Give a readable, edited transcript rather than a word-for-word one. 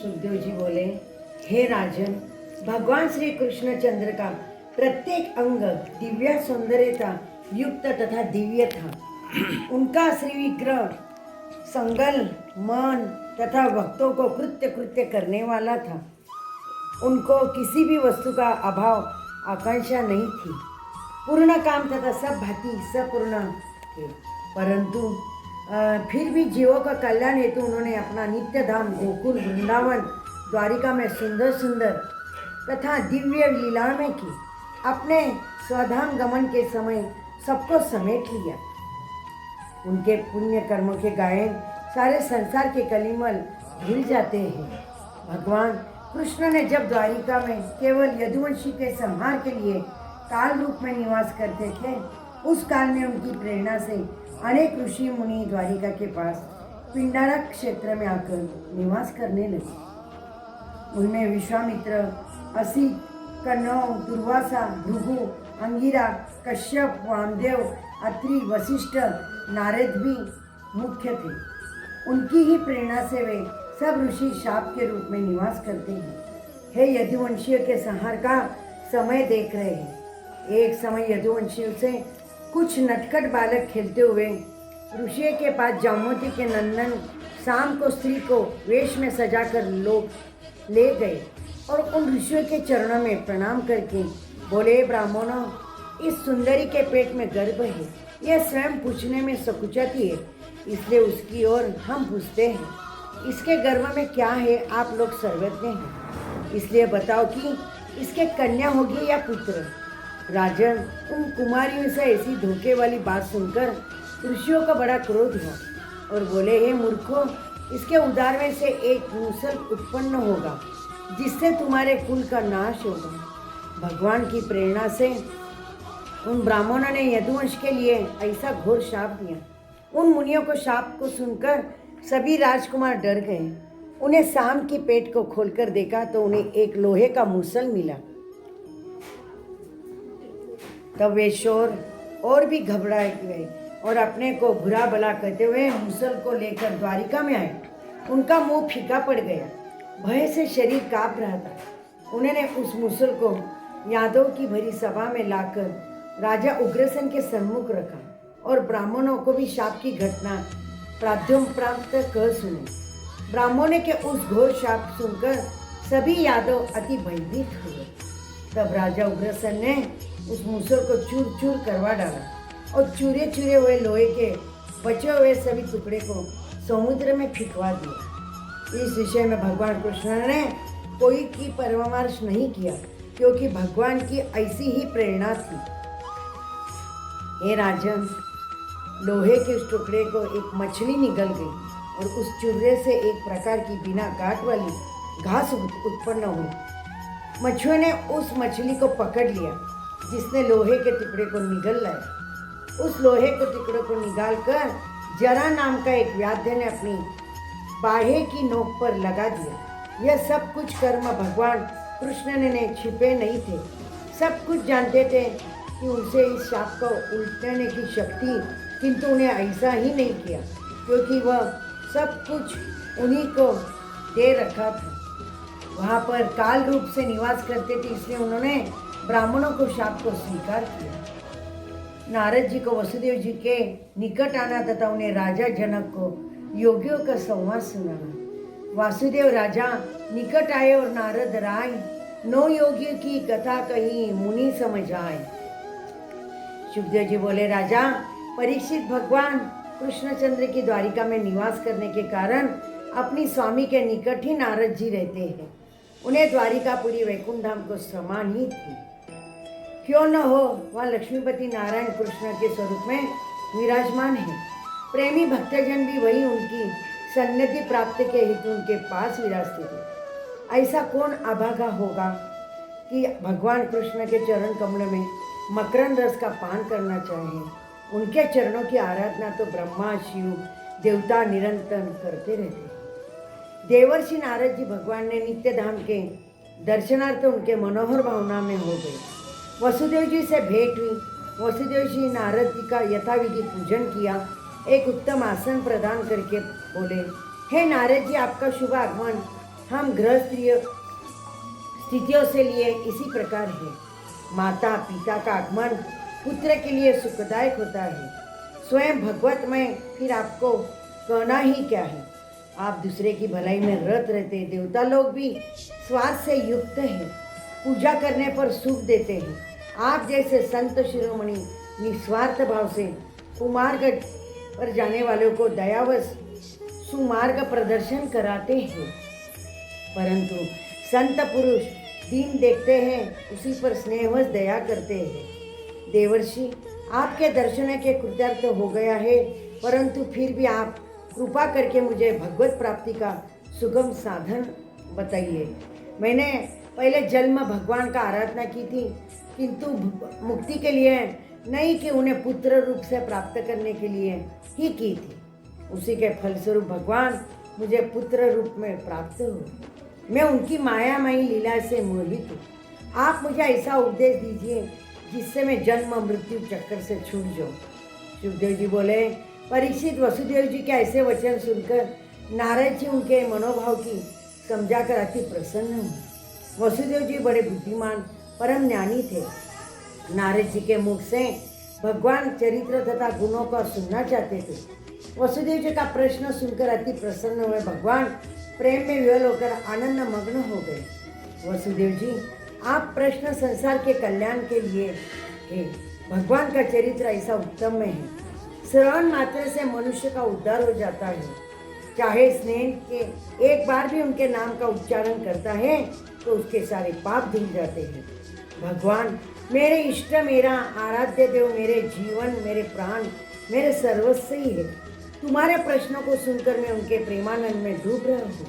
सुखदेव जी बोले, हे राजन, भगवान श्री कृष्णचंद्र का प्रत्येक अंग दिव्य सौंदर्यता युक्त तथा दिव्य था। उनका श्री विग्रह संगल, मन तथा भक्तों को कृत्य कृत्य करने वाला था। उनको किसी भी वस्तु का अभाव आकांक्षा नहीं थी। पूर्ण काम तथा सब भांति संपूर्ण थे। परंतु फिर भी जीवों का कल्याण हेतु उन्होंने अपना नित्य धाम गोकुल वृंदावन द्वारिका में सुंदर सुंदर तथा दिव्य लीलाओं में की। अपने स्वधाम गमन के समय सबको समेट लिया। उनके पुण्य कर्मों के गायन सारे संसार के कलिमल भूल जाते हैं। भगवान कृष्ण ने जब द्वारिका में केवल यदुवंशी के संहार के लिए काल रूप में निवास करते थे, उस काल में उनकी प्रेरणा से अनेक ऋषि मुनि द्वारिका के पास पिंडारा क्षेत्र में आकर निवास करने लगे। उनमें विश्वामित्र, असी, कन्नौ, दुर्वासा, भृगु, अंगिरा, कश्यप, वामदेव, अत्रि, वशिष्ठ, नारद भी मुख्य थे। उनकी ही प्रेरणा से वे सब ऋषि शाप के रूप में निवास करते हैं। हे यदुवंशियों के संहार का समय देख रहे हैं। एक समय यदुवंशियों से कुछ नटखट बालक खेलते हुए ऋषि के पास जामवती के नंदन शाम को स्त्री को वेश में सजाकर लोग ले गए और उन ऋषियों के चरणों में प्रणाम करके बोले, ब्राह्मणों, इस सुंदरी के पेट में गर्भ है। यह स्वयं पूछने में सकुचाती है, इसलिए उसकी ओर हम पूछते हैं। इसके गर्भ में क्या है, आप लोग सर्वज्ञ हैं, इसलिए बताओ कि इसके कन्या होगी या पुत्र। राजन, उन कुमारियों से ऐसी धोखे वाली बात सुनकर ऋषियों का बड़ा क्रोध हुआ और बोले, हे मूर्खों, इसके उदर में से एक मूसल उत्पन्न होगा जिससे तुम्हारे कुल का नाश होगा। भगवान की प्रेरणा से उन ब्राह्मणों ने यदुवंश के लिए ऐसा घोर शाप दिया। उन मुनियों को शाप को सुनकर सभी राजकुमार डर गए। उन्हें शाम की पेट को खोलकर देखा तो उन्हें एक लोहे का मूसल मिला। तब वे शोर और भी घबराए गए और अपने को बुरा भला कहते हुए मूसल को लेकर द्वारिका में आए। उनका मुंह फीका पड़ गया, भय से शरीर कांप रहा था। उन्होंने उस मूसल को यादव की भरी सभा में लाकर राजा उग्रसेन के सम्मुख रखा और ब्राह्मणों को भी शाप की घटना प्राप्त कह सुनी। ब्राह्मणों के उस घोर शाप सुनकर सभी यादव अति भयभीत हुए। तब राजा उग्रसेन ने उस मूसल को चूर चूर करवा डाला और चूरे चूरे हुए लोहे के बचे हुए सभी टुकड़े को समुद्र में फेंकवा दिया। इस विषय में भगवान कृष्ण ने कोई की परामर्श नहीं किया, क्योंकि भगवान की ऐसी ही प्रेरणा थी। हे राजन, लोहे के उस टुकड़े को एक मछली निगल गई और उस चूरे से एक प्रकार की बिना गांठ वाली घास उत्पन्न हुई। मछुए ने उस मछली को पकड़ लिया जिसने लोहे के टुकड़े को निगल लाया। उस लोहे के टुकड़े को निकालकर जरा नाम का एक व्याध्य ने अपनी बाहे की नोक पर लगा दिया। यह सब कुछ कर्म भगवान कृष्ण ने छिपे नहीं थे, सब कुछ जानते थे कि उनसे इस शाप को उल्टाने की शक्ति, किंतु उन्हें ऐसा ही नहीं किया क्योंकि वह सब कुछ उन्हीं को दे रखा था। वहाँ पर काल रूप से निवास करते थे, इसलिए उन्होंने ब्राह्मणों को शाप को स्वीकार किया। नारद जी को वसुदेव जी के निकट आना तथा उन्हें राजा जनक को योगियों का संवाद सुनाना। वासुदेव राजा निकट आए और नारद राय 9 योगियों की कथा कही, मुनि समझ आए। सुखदेव जी बोले, राजा परीक्षित, भगवान कृष्णचंद्र की द्वारिका में निवास करने के कारण अपनी स्वामी के निकट ही नारद जी रहते हैं। उन्हें द्वारिकापुरी वैकुंठ धाम को समान ही थी। क्यों न हो, वह लक्ष्मीपति नारायण कृष्ण के स्वरूप में विराजमान है। प्रेमी भक्तजन भी वही उनकी सन्निधि प्राप्ति के हेतु उनके पास विराजते थे। ऐसा कौन अभागा होगा कि भगवान कृष्ण के चरण कमल में मकरंद रस का पान करना चाहे। उनके चरणों की आराधना तो ब्रह्मा, शिव, देवता निरंतर करते रहते। देवर्षि नारद जी भगवान ने नित्य धाम के दर्शनार्थ उनके मनोहर भावना में हो गए। वसुदेव जी से भेंट हुई। वसुदेव जी नारद जी का यथाविधि पूजन किया, एक उत्तम आसन प्रदान करके बोले, हे नारद जी, आपका शुभ आगमन हम गृहस्थीय स्थितियों से लिए इसी प्रकार है। माता पिता का आगमन पुत्र के लिए सुखदायक होता है। स्वयं भगवत में फिर आपको कहना ही क्या है। आप दूसरे की भलाई में रत रहते हैं। देवता लोग भी स्वाद से युक्त हैं, पूजा करने पर सुख देते हैं। आप जैसे संत शिरोमणि निस्वार्थ भाव से कुमार्ग पर जाने वालों को दयावश सुमार्ग प्रदर्शन कराते हैं। परंतु संत पुरुष दीन देखते हैं, उसी पर स्नेहवश दया करते हैं। देवर्षि, आपके दर्शन के कृतार्थ हो गया है, परंतु फिर भी आप कृपा करके मुझे भगवत प्राप्ति का सुगम साधन बताइए। मैंने पहले जन्म भगवान का आराधना की थी, किंतु मुक्ति के लिए नहीं कि उन्हें पुत्र रूप से प्राप्त करने के लिए ही की थी। उसी के फलस्वरूप भगवान मुझे पुत्र रूप में प्राप्त हुए। मैं उनकी मायामयी लीला से मोहित हूँ। आप मुझे ऐसा उपदेश दीजिए जिससे मैं जन्म मृत्यु चक्कर से छूट जाऊँ। सुखदेव जी बोले, परीक्षित, वसुदेव जी के ऐसे वचन सुनकर नारद जी उनके मनोभाव की समझाकर अति प्रसन्न हुए। वसुदेव जी बड़े बुद्धिमान परम ज्ञानी थे। नारद जी के मुख से भगवान चरित्र तथा गुणों को सुनना चाहते थे। वसुदेव जी का प्रश्न सुनकर अति प्रसन्न हुए। भगवान प्रेम में विह्वल होकर आनंद मग्न हो गए। वसुदेव जी, आप प्रश्न संसार के कल्याण के लिए है। भगवान का चरित्र ऐसा उत्तम में है, श्रवण मात्र से मनुष्य का उद्धार हो जाता है। चाहे स्नेह के एक बार भी उनके नाम का उच्चारण करता है तो उसके सारे पाप धुल जाते हैं। भगवान मेरे इष्ट, मेरा आराध्य देव, मेरे जीवन, मेरे प्राण, मेरे सर्वस्व ही है। तुम्हारे प्रश्नों को सुनकर मैं उनके प्रेमानंद में डूब रहा हूँ।